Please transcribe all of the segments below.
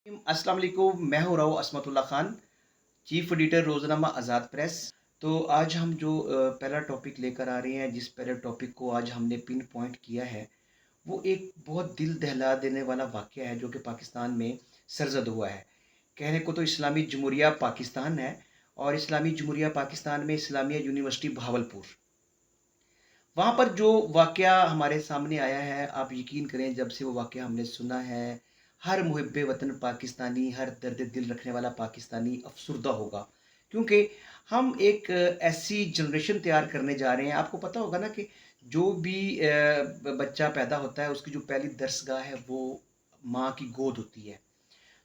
अस्सलाम वालेकुम। मैं हूँ राव असमतुल्ला खान, चीफ एडिटर रोज़नामा आज़ाद प्रेस। तो आज हम जो पहला टॉपिक लेकर आ रहे हैं, जिस पहले टॉपिक को आज हमने पिन पॉइंट किया है, वो एक बहुत दिल दहला देने वाला वाक़या है जो कि पाकिस्तान में सरज़द हुआ है। कहने को तो इस्लामी जमहूरिया पाकिस्तान है, और इस्लामी जमहूरिया पाकिस्तान में इस्लामिया यूनिवर्सिटी भावलपुर, वहाँ पर जो वाक़या हमारे सामने आया है, आप यकीन करें जब से वो वाक़या हमने सुना है, हर मुहिब्बे वतन पाकिस्तानी, हर दर्द दिल रखने वाला पाकिस्तानी अफ़सुर्दा होगा। क्योंकि हम एक ऐसी जनरेशन तैयार करने जा रहे हैं। आपको पता होगा ना कि जो भी बच्चा पैदा होता है, उसकी जो पहली दरसगाह है वो माँ की गोद होती है।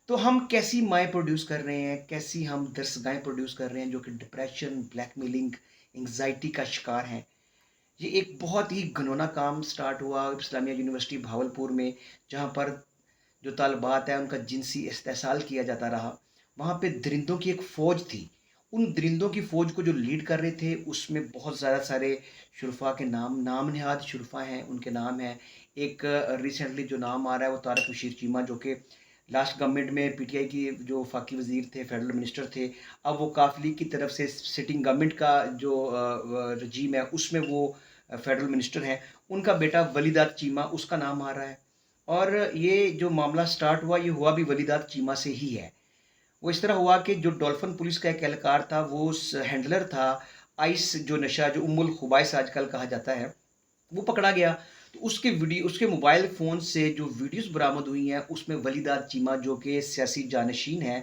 तो हम कैसी माएँ प्रोड्यूस कर रहे हैं, कैसी हम दरसगाहें प्रोड्यूस कर रहे हैं जो कि डिप्रेशन, ब्लैकमेलिंग, एंग्ज़ायटी का शिकार हैं। ये एक बहुत ही घिनौना काम स्टार्ट हुआ इस्लामिया यूनिवर्सिटी भावलपुर में, जहाँ पर जो तालिबात है उनका जिनसी इस्तेहसाल किया जाता रहा। वहाँ पे दरिंदों की एक फ़ौज थी। उन दरिंदों की फ़ौज को जो लीड कर रहे थे, उसमें बहुत ज़्यादा सारे शुरफ़ा के नाम नहाद शुरफ़ा हैं, उनके नाम हैं। एक रिसेंटली जो नाम आ रहा है वो तारक बशीर चीमा, जो कि लास्ट गवर्नमेंट में पीटीआई की जो वफाकी वज़ीर थे, फेडरल मिनिस्टर थे। अब वो काफ लीग की तरफ से सिटिंग गवर्नमेंट का जो रजीम है, उसमें वो फेडरल मिनिस्टर हैं। उनका बेटा वलीदाद चीमा, उसका नाम आ रहा है। और ये जो मामला स्टार्ट हुआ, ये हुआ भी वलीदाद चीमा से ही है। वो इस तरह हुआ कि जो डॉल्फिन पुलिस का एक एहलकार था, वो हैंडलर था आइस जो नशा, जो उम्मुल खुबाइस आजकल कहा जाता है, वो पकड़ा गया। तो उसके मोबाइल फ़ोन से जो वीडियोज़ बरामद हुई हैं, उसमें वलीदाद चीमा, जो कि सियासी जानशीन है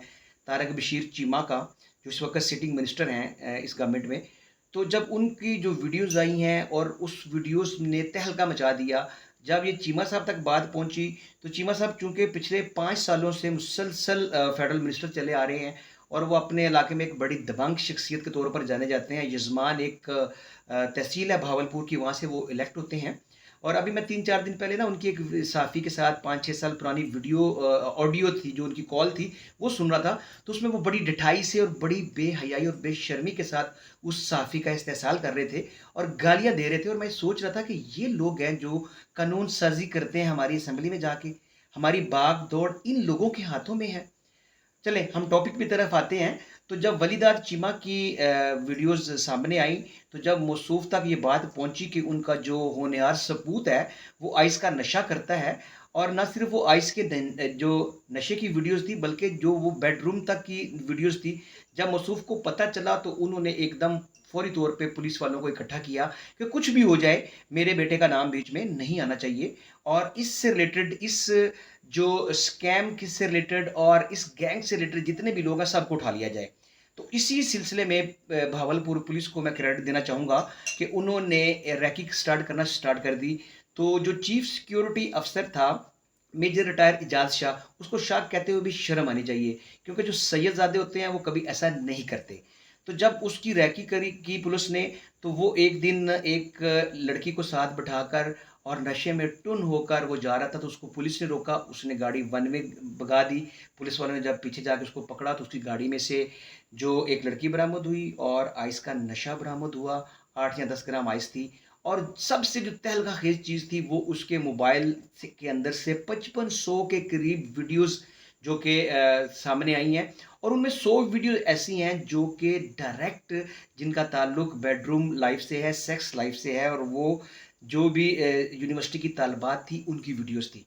तारक बशीर चीमा का, जो इस वक़्त सिटिंग मिनिस्टर हैं इस गवर्नमेंट में। तो जब उनकी जो वीडियोज़ आई हैं और उस वीडियोज़ ने तहलका मचा दिया, जब ये चीमा साहब तक बात पहुँची, तो चीमा साहब चूँकि पिछले 5 सालों से मुसलसल फेडरल मिनिस्टर चले आ रहे हैं, और वो अपने इलाके में एक बड़ी दबंग शख्सियत के तौर पर जाने जाते हैं। यज़मान एक तहसील है भावलपुर की, वहाँ से वो इलेक्ट होते हैं। और अभी मैं 3-4 दिन पहले ना उनकी एक सहाफ़ी के साथ 5-6 साल पुरानी ऑडियो थी, जो उनकी कॉल थी, वो सुन रहा था। तो उसमें वो बड़ी ढिठाई से और बड़ी बेहयाई और बेशर्मी के साथ उस सहाफ़ी का इस्तेहसाल कर रहे थे और गालियाँ दे रहे थे। और मैं सोच रहा था कि ये लोग हैं जो कानून साज़ी करते हैं हमारी असेंबली में जाके, हमारी भाग-दौड़ इन लोगों के हाथों में है। चलें हम टॉपिक की तरफ आते हैं। तो जब वलीदार चीमा की वीडियोज़ सामने आई, तो जब मौसूफ़ तक ये बात पहुँची कि उनका जो होनहार सपूत है, वो आइस का नशा करता है, और ना सिर्फ़ वो आइस के जो नशे की वीडियोज़ थी, बल्कि जो वो बेडरूम तक की वीडियोज़ थी। जब मौसूफ़ को पता चला, तो उन्होंने एकदम फ़ौरी तौर पे पुलिस वालों को इकट्ठा किया कि कुछ भी हो जाए, मेरे बेटे का नाम बीच में नहीं आना चाहिए। और इससे रिलेटेड, इस जो स्कैम से रिलेटेड और इस गैंग से रिलेटेड जितने भी लोग हैं, सबको उठा लिया जाए। तो इसी सिलसिले में भावलपुर पुलिस को मैं क्रेडिट देना चाहूँगा कि उन्होंने रैकी स्टार्ट करना स्टार्ट कर दी। तो जो चीफ सिक्योरिटी अफ़सर था, मेजर रिटायर इजाज़ शाह, उसको शाह कहते हुए भी शर्म आनी चाहिए, क्योंकि जो सैयदज़ादे होते हैं वो कभी ऐसा नहीं करते। तो जब उसकी रैकी करी की पुलिस ने, तो वो एक दिन एक लड़की को साथ बिठाकर और नशे में टुन होकर वो जा रहा था, तो उसको पुलिस ने रोका, उसने गाड़ी वन वे भगा दी। पुलिस वालों ने जब पीछे जाके उसको पकड़ा, तो उसकी गाड़ी में से जो एक लड़की बरामद हुई और आइस का नशा बरामद हुआ, 8 या 10 ग्राम आइस थी। और सबसे जो तहलका-खेज़ चीज़ थी, वो उसके मोबाइल से के अंदर से 5500 के करीब वीडियोज़ जो कि सामने आई हैं, और उनमें 100 वीडियो ऐसी हैं जो कि डायरेक्ट, जिनका ताल्लुक बेडरूम लाइफ़ से है, सेक्स लाइफ़ से है, और वो जो भी यूनिवर्सिटी की तालिबात थी, उनकी वीडियोज़ थी।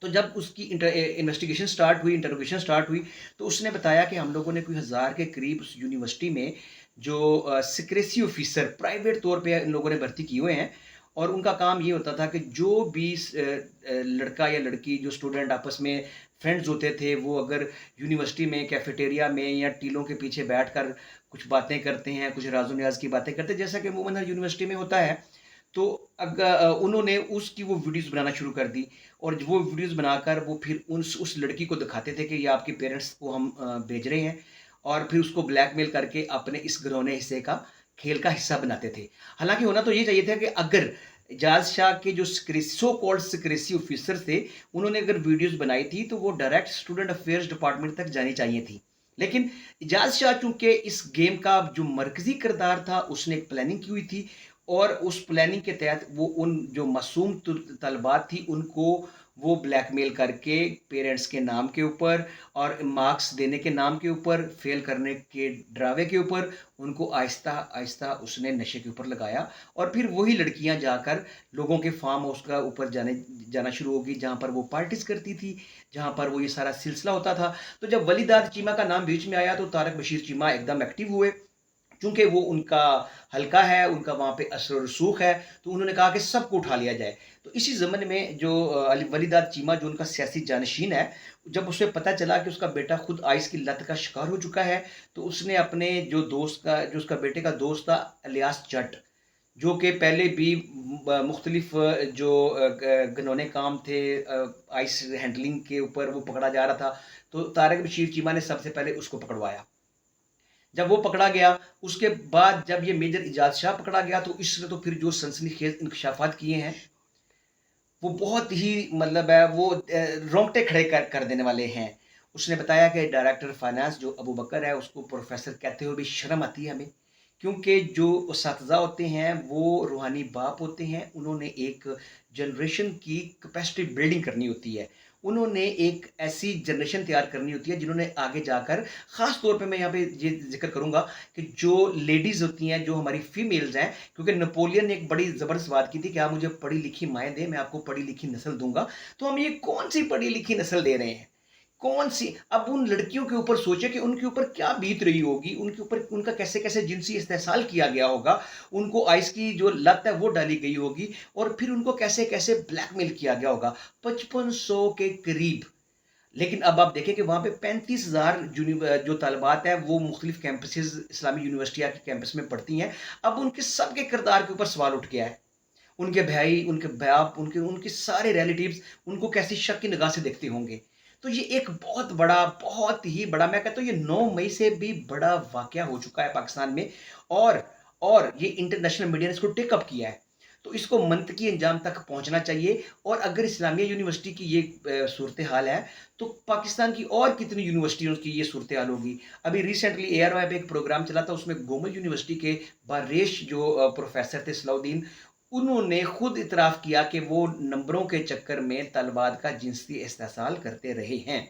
तो जब उसकी इन्वेस्टिगेशन स्टार्ट हुई, इंटरोगेशन स्टार्ट हुई, तो उसने बताया कि हम लोगों ने कोई 1000 के करीब उस यूनिवर्सिटी में जो सिक्रेसी ऑफिसर प्राइवेट तौर पे इन लोगों ने भर्ती किए हुए हैं, और उनका काम ये होता था कि जो भी लड़का या लड़की, जो स्टूडेंट आपस में फ्रेंड्स होते थे, वो अगर यूनिवर्सिटी में कैफेटेरिया में या टीलों के पीछे बैठकर कुछ बातें करते हैं, कुछ राज़ो-नियाज़ की बातें करते हैं, जैसा कि अमूमन हर यूनिवर्सिटी में होता है। तो उन्होंने उसकी वो वीडियोज़ बनाना शुरू कर दी, और वो वीडियोज़ बनाकर वो फिर उस लड़की को दिखाते थे कि ये आपके पेरेंट्स को हम भेज रहे हैं, और फिर उसको ब्लैकमेल करके अपने इस घिनौने हिस्से का, खेल का हिस्सा बनाते थे। हालाँकि होना तो ये चाहिए था कि अगर एजाज़ शाह के जो सो कॉल्ड सिक्रेसी ऑफिसर थे, उन्होंने अगर वीडियोज़ बनाई थी, तो वो डायरेक्ट स्टूडेंट अफ़ेयर्स डिपार्टमेंट तक जानी चाहिए थी। लेकिन एजाज़ शाह चूँकि इस गेम का जो मरकज़ी किरदार था, उसने एक प्लानिंग की हुई थी, और उस प्लानिंग के तहत वो उन जो मासूम तलबात थी, उनको وہ بلیک میل کر کے پیرنٹس کے نام کے اوپر اور مارکس دینے کے نام کے اوپر، فیل کرنے کے ڈراوے کے اوپر ان کو آہستہ آہستہ اس نے نشے کے اوپر لگایا، اور پھر وہی لڑکیاں جا کر لوگوں کے فارم ہاؤس کا اوپر جانا شروع ہوگی، جہاں پر وہ پارٹیز کرتی تھی، جہاں پر وہ یہ سارا سلسلہ ہوتا تھا۔ تو جب ولی داد چیمہ کا نام بیچ میں آیا تو طارق بشیر چیمہ ایک دم ایکٹیو ہوئے، چونکہ وہ ان کا حلقہ ہے، ان کا وہاں پہ اثر و رسوخ ہے، تو انہوں نے کہا کہ سب کو اٹھا لیا جائے۔ تو اسی ضمن میں جو ولی داد چیمہ جو ان کا سیاسی جانشین ہے، جب اسے پتہ چلا کہ اس کا بیٹا خود آئس کی لت کا شکار ہو چکا ہے، تو اس نے اپنے جو اس کا بیٹے کا دوست تھا الیاس جٹ، جو کہ پہلے بھی مختلف جو گھنونے کام تھے آئس ہینڈلنگ کے اوپر وہ پکڑا جا رہا تھا، تو طارق بشیر چیمہ نے سب سے پہلے اس کو پکڑوایا۔ جب وہ پکڑا گیا، اس کے بعد جب یہ میجر ایجاز شاہ پکڑا گیا، تو اس نے تو پھر جو سنسنی خیز انکشافات کیے ہیں وہ بہت ہی مطلب ہے وہ رونگٹے کھڑے کر دینے والے ہیں۔ اس نے بتایا کہ ڈائریکٹر فائنانس جو ابو بکر ہے اس کو پروفیسر کہتے ہوئے بھی شرم آتی ہے ہمیں، کیونکہ جو اساتذہ ہوتے ہیں وہ روحانی باپ ہوتے ہیں، انہوں نے ایک جنریشن کی کیپیسٹی بلڈنگ کرنی ہوتی ہے، انہوں نے ایک ایسی جنریشن تیار کرنی ہوتی ہے جنہوں نے آگے جا کر، خاص طور پہ میں یہاں پہ یہ ذکر کروں گا کہ جو لیڈیز ہوتی ہیں، جو ہماری فیمیلز ہیں، کیونکہ نپولین نے ایک بڑی زبردست بات کی تھی کہ آپ مجھے پڑھی لکھی مائیں دیں، میں آپ کو پڑھی لکھی نسل دوں گا۔ تو ہم یہ کون سی پڑھی لکھی نسل دے رہے ہیں؟ کون سی؟ اب ان لڑکیوں کے اوپر سوچے کہ ان کے اوپر کیا بیت رہی ہوگی، ان کے اوپر ان کا کیسے کیسے جنسی استحصال کیا گیا ہوگا، ان کو آئس کی جو لت ہے وہ ڈالی گئی ہوگی، اور پھر ان کو کیسے کیسے بلیک میل کیا گیا ہوگا 5500 کے قریب۔ لیکن اب آپ دیکھیں کہ وہاں پہ 35,000 جو طالبات ہیں وہ مختلف کیمپسز اسلامی یونیورسٹیاں کے کیمپس میں پڑھتی ہیں، اب ان کے سب کے کردار کے اوپر سوال اٹھ گیا ہے، ان کے بھائی، ان کے باپ، ان کے سارے ریلیٹیوز ان کو کیسی شک کی نگاہ سے دیکھتے ہوں گے۔ تو یہ ایک بہت بڑا، بہت ہی بڑا، میں کہتا ہوں یہ 9 مئی سے بھی بڑا واقعہ ہو چکا ہے پاکستان میں، اور یہ انٹرنیشنل میڈیا نے اس کو ٹیک اپ کیا ہے، تو اس کو منطقی انجام تک پہنچنا چاہیے۔ اور اگر اسلامیہ یونیورسٹی کی یہ صورتحال ہے، تو پاکستان کی اور کتنی یونیورسٹیوں کی یہ صورتحال ہوگی۔ ابھی ریسنٹلی اے آر وائی پہ ایک پروگرام چلا تھا، اس میں گومل یونیورسٹی کے باریش جو پروفیسر تھے صلاح الدین، انہوں نے خود اعتراف کیا کہ وہ نمبروں کے چکر میں طلبات کا جنسی استحصال کرتے رہے ہیں۔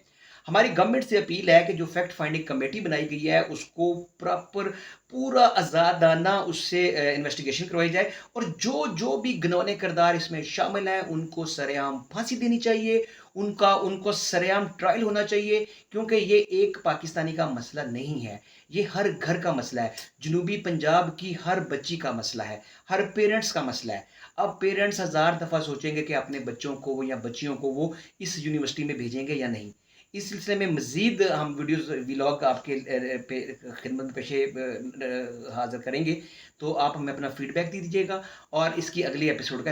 ہماری گورنمنٹ سے اپیل ہے کہ جو فیکٹ فائنڈنگ کمیٹی بنائی گئی ہے اس کو پراپر، پورا آزادانہ اس سے انویسٹیگیشن کروائی جائے، اور جو بھی گنونے کردار اس میں شامل ہیں ان کو سر عام پھانسی دینی چاہیے، ان کو سر عام ٹرائل ہونا چاہیے، کیونکہ یہ ایک پاکستانی کا مسئلہ نہیں ہے، یہ ہر گھر کا مسئلہ ہے، جنوبی پنجاب کی ہر بچی کا مسئلہ ہے، ہر پیرنٹس کا مسئلہ ہے۔ اب پیرنٹس ہزار دفعہ سوچیں گے کہ اپنے بچوں کو یا بچیوں کو وہ اس یونیورسٹی میں بھیجیں گے یا نہیں۔ اس سلسلے میں مزید ہم ویڈیوز ولاگ آپ کے خدمت پیشے حاضر کریں گے، تو آپ ہمیں اپنا فیڈ بیک دیجیے گا، اور اس کی اگلی ایپیسوڈ کا